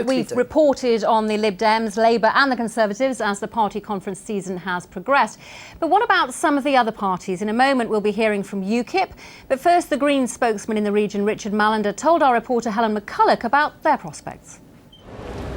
We've reported on the Lib Dems, Labour and the Conservatives as the party conference season has progressed. But what about some of the other parties? In a moment we'll be hearing from UKIP. But first, the Green spokesman in the region, Richard Mallander, told our reporter Helen McCulloch about their prospects.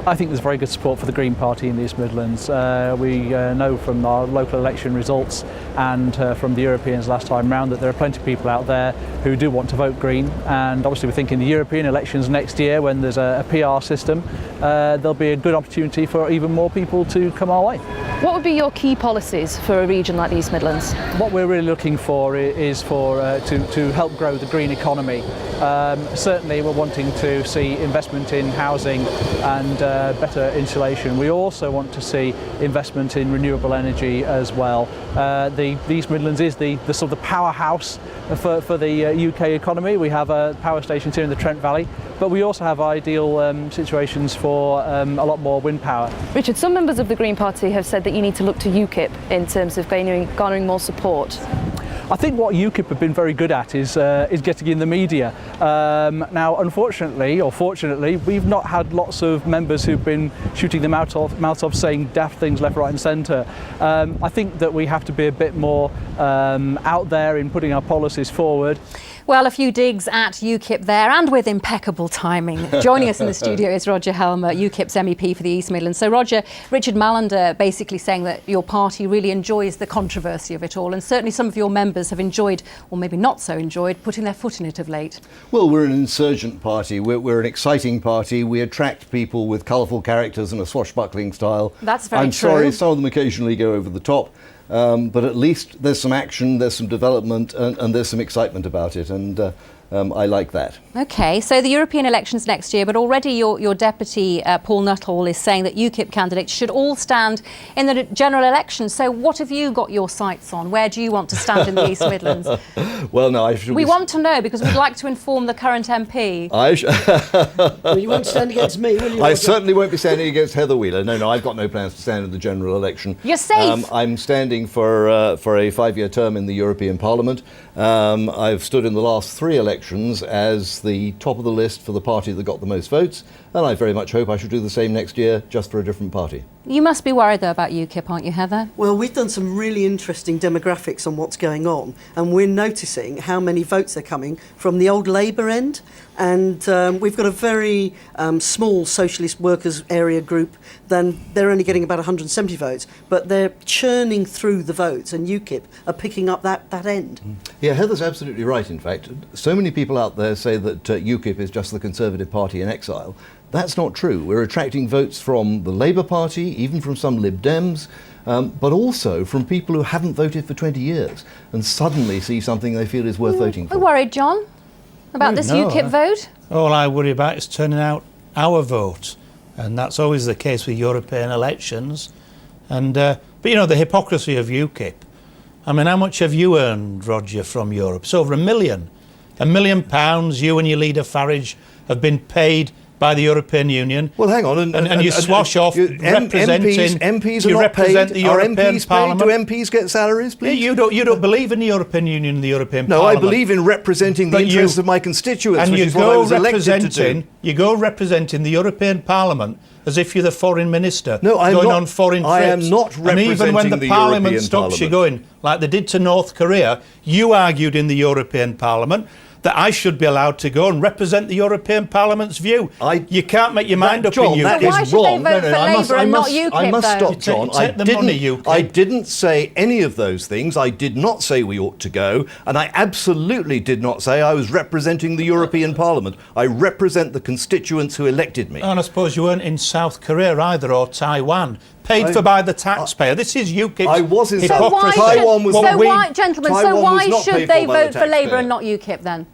I think there's very good support for the Green Party in the East Midlands. We know from our local election results and from the Europeans last time round that there are plenty of people out there who do want to vote Green, and obviously we're thinking the European elections next year, when there's a PR system, there'll be a good opportunity for even more people to come our way. What would be your key policies for a region like the East Midlands? What we're really looking for is to help grow the green economy. Certainly we're wanting to see investment in housing and better insulation. We also want to see investment in renewable energy as well. The East Midlands is the sort of the powerhouse for the UK economy. We have power stations here in the Trent Valley, but we also have ideal situations for a lot more wind power. Richard, some members of the Green Party have said that you need to look to UKIP in terms of garnering more support. I think what UKIP have been very good at is getting in the media. Now, unfortunately, or fortunately, we've not had lots of members who've been shooting them out of saying daft things left, right and centre. I think that we have to be a bit more out there in putting our policies forward. Well, a few digs at UKIP there, and with impeccable timing. Joining us in the studio is Roger Helmer, UKIP's MEP for the East Midlands. So Roger, Richard Mallander basically saying that your party really enjoys the controversy of it all, and certainly some of your members have enjoyed, or maybe not so enjoyed, putting their foot in it of late. Well, we're an insurgent party. We're an exciting party. We attract people with colourful characters and a swashbuckling style. That's very true. I'm sorry, some of them occasionally go over the top. But at least there's some action, there's some development, and there's some excitement about it, and I like that. OK, so the European elections next year, but already your deputy, Paul Nuttall, is saying that UKIP candidates should all stand in the general election. So what have you got your sights on? Where do you want to stand in the East Midlands? Well, no, we want to know, because we'd like to inform the current MP. Well, you won't stand against me, will you? I certainly won't be standing against Heather Wheeler. No, I've got no plans to stand in the general election. You're safe. I'm standing for a 5-year term in the European Parliament. I've stood in the last 3 elections as the top of the list for the party that got the most votes, and I very much hope I shall do the same next year, just for a different party. You must be worried, though, about UKIP, aren't you, Heather? Well, we've done some really interesting demographics on what's going on, and we're noticing how many votes are coming from the old Labour end, and we've got a very small socialist workers area group. Then they're only getting about 170 votes, but they're churning through the votes, and UKIP are picking up that end. Yeah, Heather's absolutely right, in fact. So many people out there say that UKIP is just the Conservative Party in exile. That's not true. We're attracting votes from the Labour Party, even from some Lib Dems, but also from people who haven't voted for 20 years and suddenly see something they feel is worth voting for. We're worried, John, about this UKIP vote? All I worry about is turning out our vote, and that's always the case with European elections. And but you know, the hypocrisy of UKIP. I mean, how much have you earned, Roger, from Europe? It's over £1 million. £1 million you and your leader Farage have been paid by the European Union. Well, hang on, and you swash off representing. MPs are you not represent paid. the European Parliament. Do MPs get salaries, please? Yeah, you don't believe in the European Union and the European No, Parliament. I believe in representing the interests of my constituents, and which is what I was elected to do. You go representing the European Parliament as if you're the foreign minister, no, I'm going not, on foreign trips. I am not representing and even when the Parliament European stops Parliament. you going, like they did to North Korea, you argued in the European Parliament that I should be allowed to go and represent the European Parliament's view. You can't make your mind up John, in that UKIP. Why is should wrong. they vote for Labour and not UKIP, I must though? stop, John. Take the money, UKIP. I didn't say any of those things. I did not say we ought to go, and I absolutely did not say I was representing the European Parliament. I represent the constituents who elected me. And I suppose you weren't in South Korea either, or Taiwan. Paid for by the taxpayer. This is UKIP's I was in hypocrisy. Taiwan was not. Why should they vote for Labour and not UKIP then?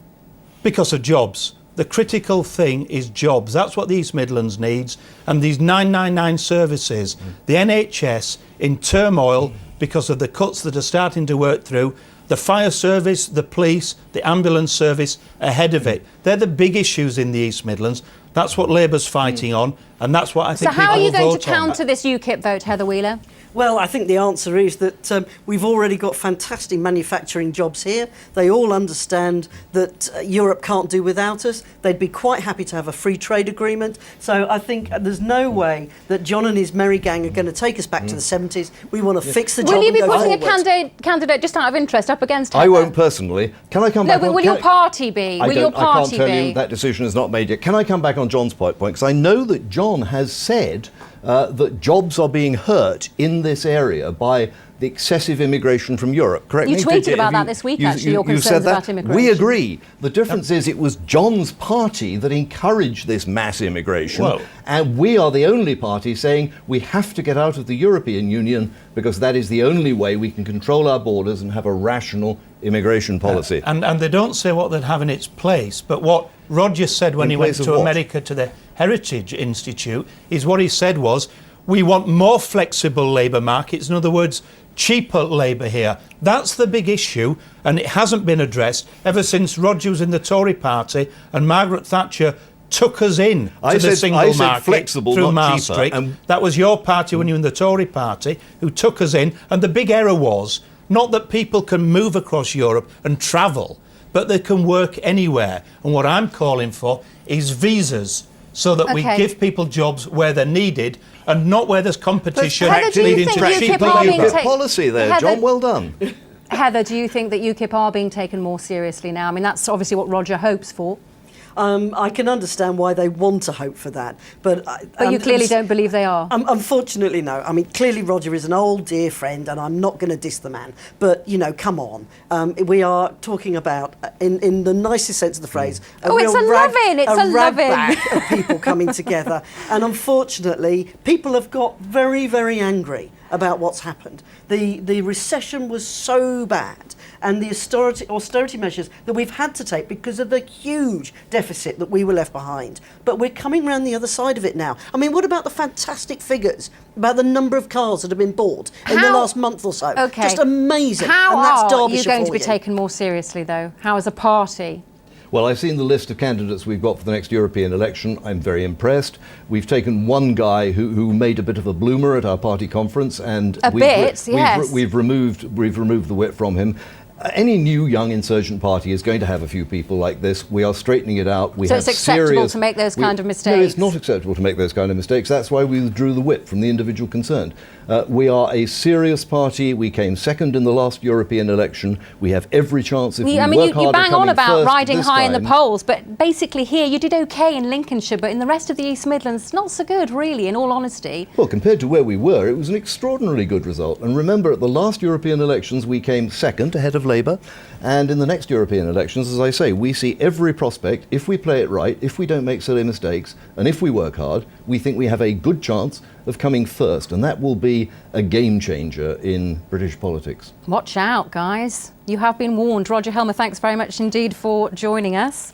Because of jobs. The critical thing is jobs. That's what the East Midlands needs. And these 999 services, the NHS in turmoil because of the cuts that are starting to work through, the fire service, the police, the ambulance service ahead of it. They're the big issues in the East Midlands. That's what Labour's fighting on, and that's what I think So how are people you will going to vote on. counter this UKIP vote, Heather Wheeler? Well, I think the answer is that we've already got fantastic manufacturing jobs here. They all understand that Europe can't do without us. They'd be quite happy to have a free trade agreement. So I think there's no way that John and his merry gang are going to take us back to the 70s. We want to fix the job. Will you be and go putting a forward. candidate just out of interest up against Heather? I won't personally. Can I come No, back but on... will your party be? I Will your don't- I party can't tell be? you, that decision is not made yet. Can I come back on John's point? Because I know that John has said that jobs are being hurt in this area by the excessive immigration from Europe. Correct You me? tweeted Have about you- that this week, actually, your you concerns said that? about immigration. We agree. The difference is it was John's party that encouraged this mass immigration, Well- and we are the only party saying we have to get out of the European Union because that is the only way we can control our borders and have a rational immigration policy. And they don't say what they'd have in its place, but what Roger said when In he went place of to what? America to the Heritage Institute is what he said was, we want more flexible labour markets, in other words, cheaper labour here. That's the big issue, and it hasn't been addressed ever since Roger was in the Tory party and Margaret Thatcher took us in I to the said- single I said market flexible, through not cheaper, Maastricht. and- That was your party when you were in the Tory party who took us in, and the big error was not that people can move across Europe and travel, but they can work anywhere. And what I'm calling for is visas, so that we Okay. give people jobs where they're needed and not where there's competition Heather, do you leading think to UKIP cheaper are being labour. ta- policy there, Heather- John. Well done. Heather, do you think that UKIP are being taken more seriously now? I mean, that's obviously what Roger hopes for. I can understand why they want to hope for that, but You clearly don't believe they are. Unfortunately, no. I mean, clearly Roger is an old dear friend, and I'm not going to diss the man. But you know, come on, we are talking about, in the nicest sense of the phrase, Oh, it's real a loving, it's a loving. ragback of people coming together. And unfortunately, people have got very, very angry about what's happened. The recession was so bad, and the austerity measures that we've had to take because of the huge deficit that we were left behind. But we're coming round the other side of it now. I mean, what about the fantastic figures about the number of cars that have been bought in the last month or so? Okay. Just amazing. How and that's are you Derbyshire going to for be you. taken more seriously, though? How as a party? Well, I've seen the list of candidates we've got for the next European election. I'm very impressed. We've taken one guy who made a bit of a bloomer at our party conference, and we've removed the whip from him. Any new young insurgent party is going to have a few people like this. We are straightening it out. So it's acceptable to make those kind of mistakes? No, it's not acceptable to make those kind of mistakes. That's why we withdrew the whip from the individual concerned. We are a serious party. We came second in the last European election. We have every chance if we work you hard at bang on coming about first riding this high in the time. polls, but basically here you did okay in Lincolnshire, but in the rest of the East Midlands, not so good, really, in all honesty. Well, compared to where we were, it was an extraordinarily good result. And remember, at the last European elections, we came second ahead of Labour. And in the next European elections, as I say, we see every prospect, if we play it right, if we don't make silly mistakes, and if we work hard, we think we have a good chance of coming first. And that will be a game changer in British politics. Watch out, guys. You have been warned. Roger Helmer, thanks very much indeed for joining us.